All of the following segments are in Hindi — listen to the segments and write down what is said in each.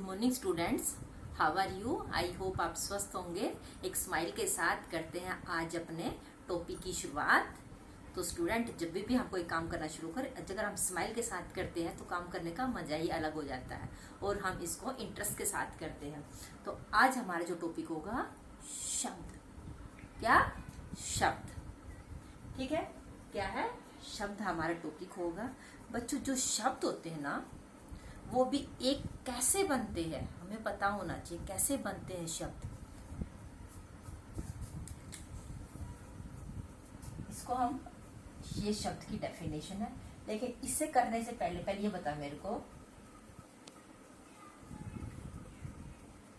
Morning students, how are you. I hope आप स्वस्थ होंगे। एक स्माइल के साथ करते हैं आज अपने टॉपिक की शुरुआत। तो स्टूडेंट, जब भी हम कोई काम करना शुरू करें, अगर हम स्माइल के साथ करते हैं तो काम करने का मजा ही अलग हो जाता है और हम इसको इंटरेस्ट के साथ करते हैं। तो आज हमारा जो टॉपिक होगा शब्द। क्या? शब्द। ठीक है, क्या है? शब्द हमारा टॉपिक होगा। बच्चों, जो शब्द होते हैं ना, वो भी एक कैसे बनते हैं हमें पता होना चाहिए। कैसे बनते हैं शब्द, इसको हम, ये शब्द की डेफिनेशन है। लेकिन इसे करने से पहले ये बता मेरे को,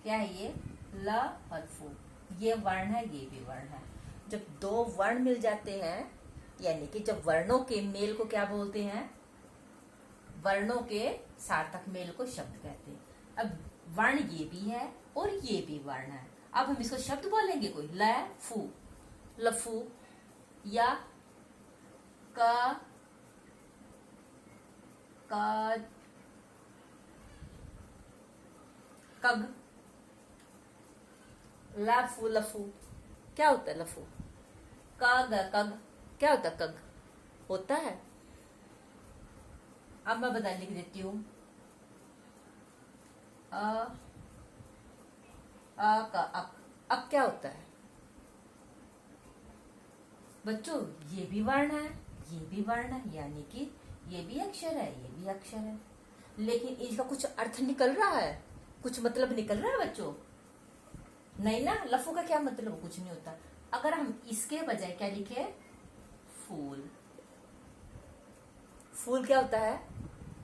क्या है ये? ल और फू, ये वर्ण है, ये भी वर्ण है। जब दो वर्ण मिल जाते हैं, यानी कि जब वर्णों के मेल को क्या बोलते हैं? वर्णों के सार्थक मेल को शब्द कहते हैं। अब वर्ण ये भी है और ये भी वर्ण है। अब हम इसको शब्द बोलेंगे कोई। ल फू, लफू, या क कग, लफू लफू, क्या होता है लफू? कग कग, क्या होता है कग? होता है। अब मैं बता लिख देती हूँ। का अक क्या होता है? बच्चों, ये भी वर्ण है, ये भी वर्ण है, यानी कि ये भी अक्षर है, ये भी अक्षर है। लेकिन इसका कुछ अर्थ निकल रहा है, कुछ मतलब निकल रहा है बच्चों? नहीं ना। लफू का क्या मतलब? कुछ नहीं होता। अगर हम इसके बजाय क्या लिखे? फूल। फूल क्या होता है?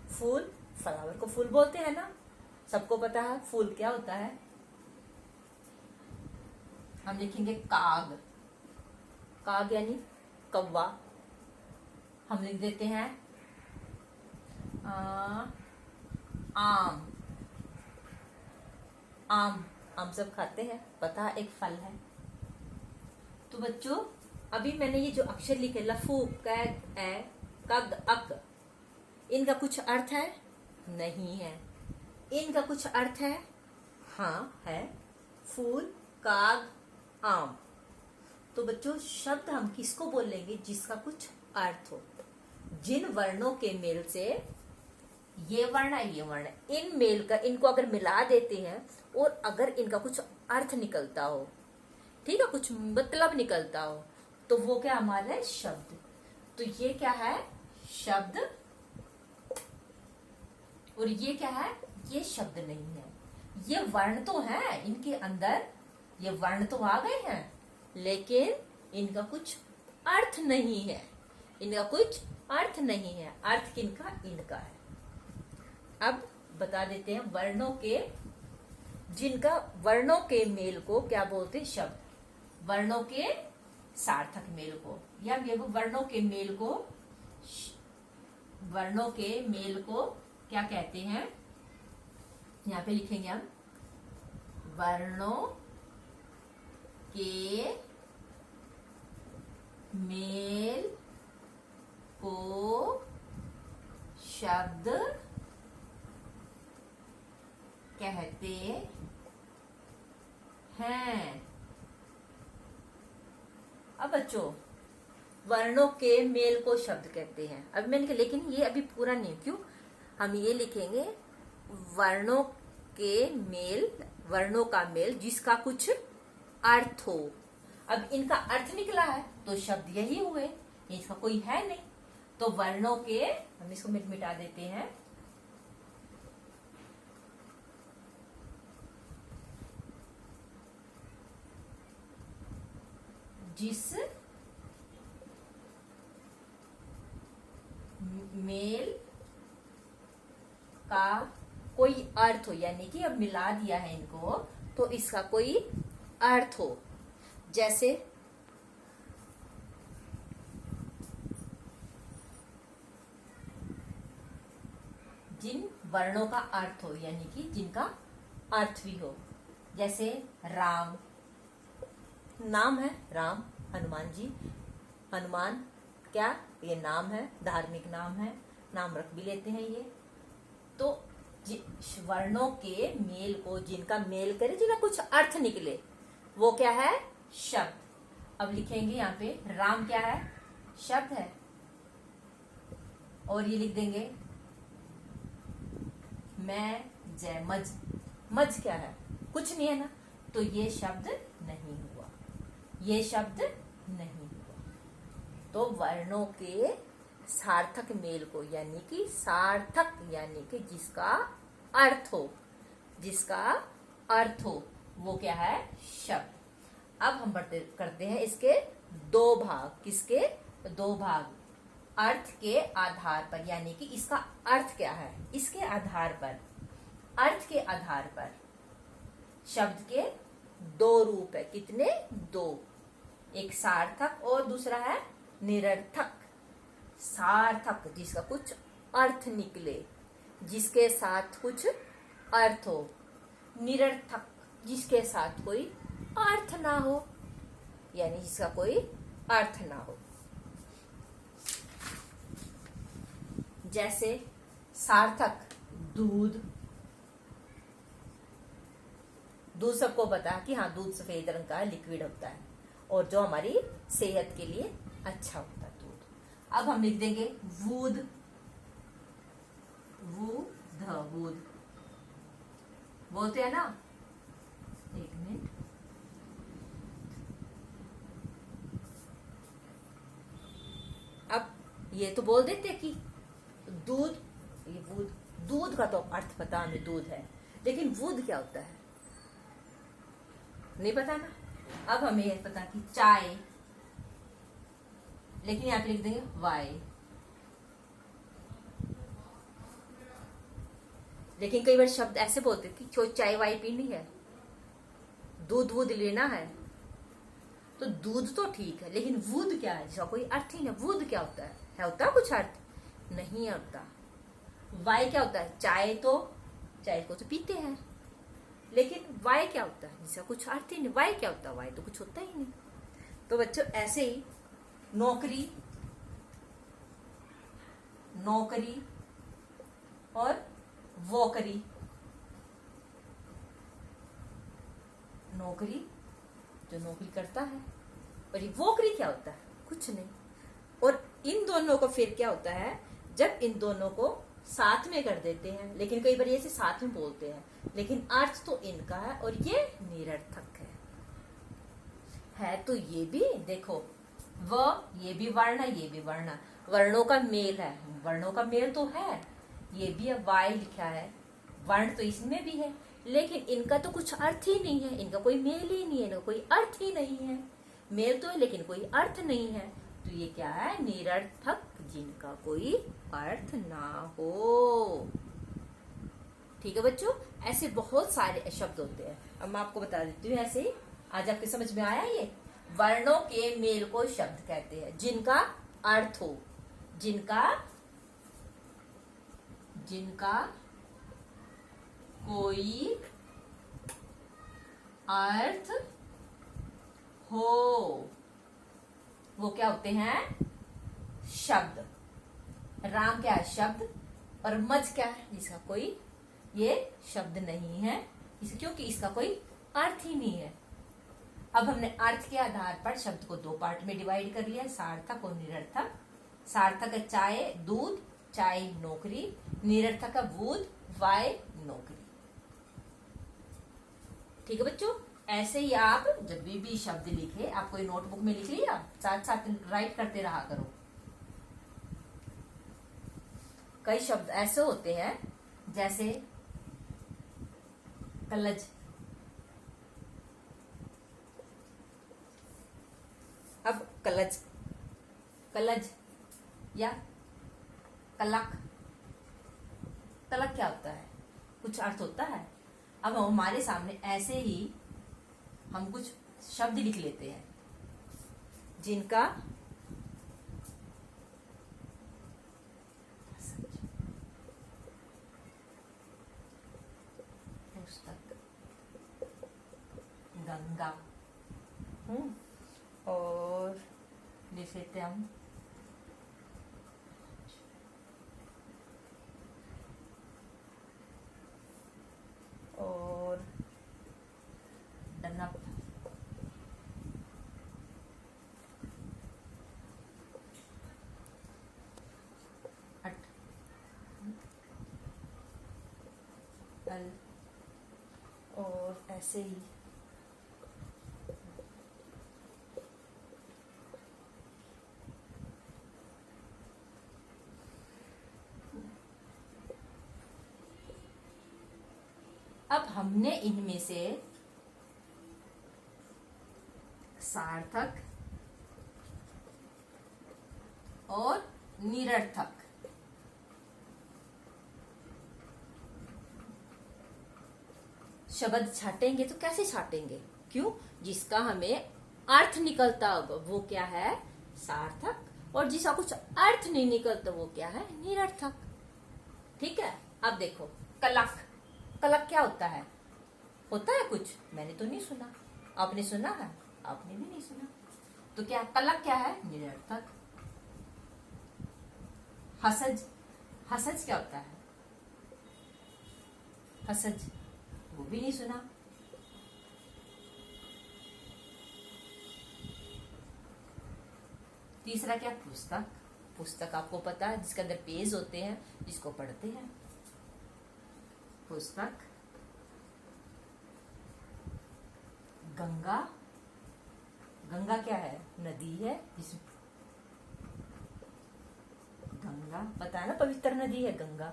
फूल, फ्लावर को फूल बोलते हैं ना, सबको पता है। फूल क्या होता है? हम लिखेंगे काग। काग यानी कौवा। हम लिख देते हैं आम। आम, आम सब खाते हैं, पता है, एक फल है। तो बच्चों, अभी मैंने ये जो अक्षर लिखे, लफू, कैग, ए, कग, अक, इनका कुछ अर्थ है? नहीं है। इनका कुछ अर्थ है? हाँ है। फूल, काग, आम। तो बच्चों, शब्द हम किसको बोलेंगे? जिसका कुछ अर्थ हो। जिन वर्णों के मेल से, ये वर्ण है, ये वर्ण है, इन मेल का, इनको अगर मिला देते हैं और अगर इनका कुछ अर्थ निकलता हो, ठीक है, कुछ मतलब निकलता हो, तो वो क्या हमारा है? शब्द। तो ये क्या है? शब्द। और ये क्या है? ये शब्द नहीं है। ये वर्ण तो है इनके अंदर, ये वर्ण तो आ गए हैं, लेकिन इनका कुछ अर्थ नहीं है। इनका कुछ अर्थ नहीं है। अर्थ किनका? इनका है। अब बता देते हैं वर्णों के, जिनका वर्णों के मेल को क्या बोलते हैं? शब्द। वर्णों के सार्थक मेल को, या वर्णों के मेल को, वर्णों के मेल को क्या कहते हैं? यहां पे लिखेंगे हम, वर्णों के मेल को शब्द कहते हैं। अब बच्चों, वर्णों के मेल को शब्द कहते हैं। अब मैंने कहा, लेकिन ये अभी पूरा नहीं। क्यों? हम ये लिखेंगे वर्णों के मेल, वर्णों का मेल जिसका कुछ अर्थ हो। अब इनका अर्थ निकला है तो शब्द यही हुए, इसका कोई है नहीं। तो वर्णों के, हम इसको मिटा देते हैं, जिस मेल का कोई अर्थ हो, यानी कि अब मिला दिया है इनको तो इसका कोई अर्थ हो। जैसे जिन वर्णों का अर्थ हो, यानी कि जिनका अर्थ भी हो। जैसे राम, नाम है राम, हनुमान जी। हनुमान क्या? ये नाम है, धार्मिक नाम है, नाम रख भी लेते हैं ये। तो वर्णों के मेल को, जिनका मेल करे, जिनका कुछ अर्थ निकले, वो क्या है? शब्द। अब लिखेंगे यहाँ पे राम क्या है? शब्द है। और ये लिख देंगे मैं जय, मज, मज क्या है? कुछ नहीं है ना, तो ये शब्द नहीं हुआ, ये शब्द नहीं हुआ। तो वर्णों के सार्थक मेल को, यानी कि सार्थक यानी कि जिसका अर्थ हो, जिसका अर्थ हो, वो क्या है? शब्द। अब हम करते हैं इसके दो भाग। किसके? दो भाग। अर्थ के आधार पर, यानी कि इसका अर्थ क्या है, इसके आधार पर, अर्थ के आधार पर शब्द के दो रूप है। कितने? दो। एक सार्थक और दूसरा है निरर्थक। सार्थक जिसका कुछ अर्थ निकले, जिसके साथ कुछ अर्थ हो। निरर्थक जिसके साथ कोई अर्थ ना हो, यानी जिसका कोई अर्थ ना हो। जैसे सार्थक दूध। दूध सबको पता है कि हाँ, दूध सफेद रंग का लिक्विड होता है और जो हमारी सेहत के लिए अच्छा होता है दूध। अब हम लिख देंगे वूद, वूद। बोलते हैं ना, एक मिनट, अब ये तो बोल देते कि दूध, ये वूद, दूध का तो अर्थ पता हमें, दूध है, लेकिन वूद क्या होता है नहीं पता ना। अब हमें यह पता कि चाय, लेकिन यहां पे लिख देंगे वाई। लेकिन कई बार शब्द ऐसे बोलते कि जो चाय वाई पीनी है, दूध वूद लेना है, तो दूध तो ठीक है, लेकिन वूद क्या है जिसका कोई अर्थ ही नहीं। वूद क्या होता है होता कुछ अर्थ? नहीं होता। वाई क्या होता है? चाय को तो पीते हैं, लेकिन वाई क्या होता है जिसका कुछ अर्थ ही नहीं। वाई क्या होता है? वाई तो कुछ होता ही नहीं। तो बच्चों ऐसे ही नौकरी, नौकरी और वोकरी। नौकरी जो नौकरी करता है, और ये वोकरी क्या होता है? कुछ नहीं। और इन दोनों को फिर क्या होता है, जब इन दोनों को साथ में कर देते हैं, लेकिन कई बार ऐसे साथ में बोलते हैं, लेकिन अर्थ तो इनका है और ये निरर्थक है। तो ये भी देखो, ये भी वर्ण है, ये भी वर्ण है, वर्णों का मेल है। वर्णों का मेल तो है, ये भी अब वाई लिखा है, वर्ण तो इसमें भी है, लेकिन इनका तो कुछ अर्थ ही नहीं है, इनका कोई मेल ही नहीं है, इनका कोई अर्थ ही नहीं है। मेल तो है लेकिन कोई अर्थ नहीं है, तो ये क्या है? निरर्थक, जिनका कोई अर्थ ना हो। ठीक है बच्चों, ऐसे बहुत सारे शब्द होते हैं। अब मैं आपको बता देती हूँ ऐसे ही, आज आपके समझ में आया? ये वर्णों के मेल को शब्द कहते हैं, जिनका अर्थ हो, जिनका कोई अर्थ हो, वो क्या होते हैं? शब्द। राम क्या है? शब्द। और मज क्या है? जिसका कोई ये शब्द नहीं है, क्योंकि इसका कोई अर्थ ही नहीं है। अब हमने अर्थ के आधार पर शब्द को दो पार्ट में डिवाइड कर लिया, सार्थक और निरर्थक। सार्थक है चाय, दूध, चाय नौकरी। निरर्थक है वूद, वाई, नौकरी। ठीक है बच्चों, ऐसे ही आप जब भी शब्द लिखे, आप कोई नोटबुक में लिख लिया, साथ साथ राइट करते रहा करो। कई शब्द ऐसे होते हैं जैसे कलज, अब कलज या कलक। कलक क्या होता है? कुछ अर्थ होता है। अब हमारे सामने ऐसे ही हम कुछ शब्द लिख लेते हैं जिनका गंगा, और लिख लेते हम डनप, अट, अल, और ऐसे ही अब हमने इनमें से सार्थक और निरर्थक शब्द छाटेंगे। तो कैसे छाटेंगे? क्यों? जिसका हमें अर्थ निकलता होगा वो क्या है? सार्थक, और जिसका कुछ अर्थ नहीं निकलता वो क्या है? निरर्थक। ठीक है। अब देखो कलक, कलक क्या होता है? होता है कुछ? मैंने तो नहीं सुना। आपने सुना है? आपने भी नहीं सुना। तो क्या कलक क्या है? निरर्थक। हसज, हसज क्या होता है? हसज, वो भी नहीं सुना। तीसरा क्या? पुस्तक, पुस्तक आपको पता है जिसके अंदर पेज होते हैं, जिसको पढ़ते हैं। पुस्तक। गंगा, गंगा क्या है? नदी है। जिसमें गंगा पता है ना, पवित्र नदी है गंगा।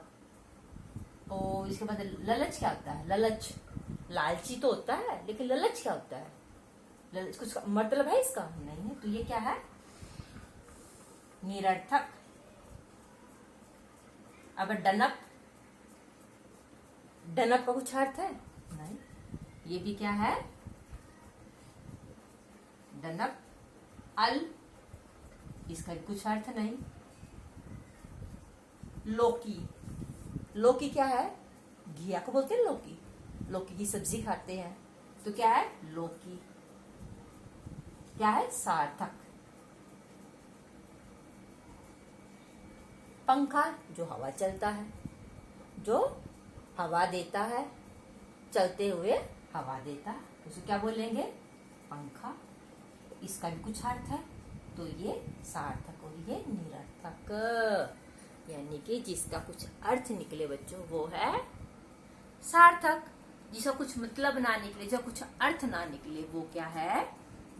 और इसके बाद ललच क्या होता है? ललच, लालची तो होता है, लेकिन ललच क्या होता है? ललच कुछ मतलब है इसका? नहीं है। तो ये क्या है? निरर्थक। अब डनप, डनप का कुछ अर्थ है? नहीं। ये भी क्या है? डनप। अल, इसका कुछ अर्थ नहीं। लौकी, लौकी क्या है? घिया को बोलते हैं लौकी, लौकी की सब्जी खाते हैं। तो क्या है? लौकी। क्या है? सार्थक। पंखा, जो हवा चलता है, जो हवा देता है, चलते हुए हवा देता है, उसे क्या बोलेंगे? पंखा। इसका भी कुछ अर्थ है, तो ये सार्थक और ये निरर्थक। यानी कि जिसका कुछ अर्थ निकले बच्चों वो है सार्थक, जिसका कुछ मतलब ना निकले, जिसका कुछ अर्थ ना निकले वो क्या है?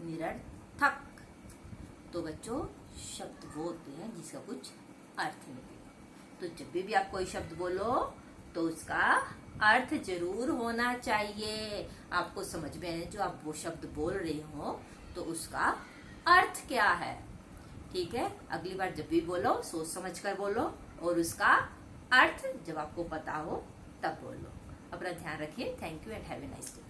निरर्थक। तो बच्चों शब्द बोलते हैं जिसका कुछ अर्थ निकले। तो जब भी आप कोई शब्द बोलो तो उसका अर्थ जरूर होना चाहिए। आपको समझ में आए जो आप वो शब्द बोल रहे हो तो उसका अर्थ क्या है। ठीक है। अगली बार जब भी बोलो सोच समझ कर बोलो, और उसका अर्थ जब आपको पता हो तब बोलो। अपना ध्यान रखिए। Thank you and have a nice day.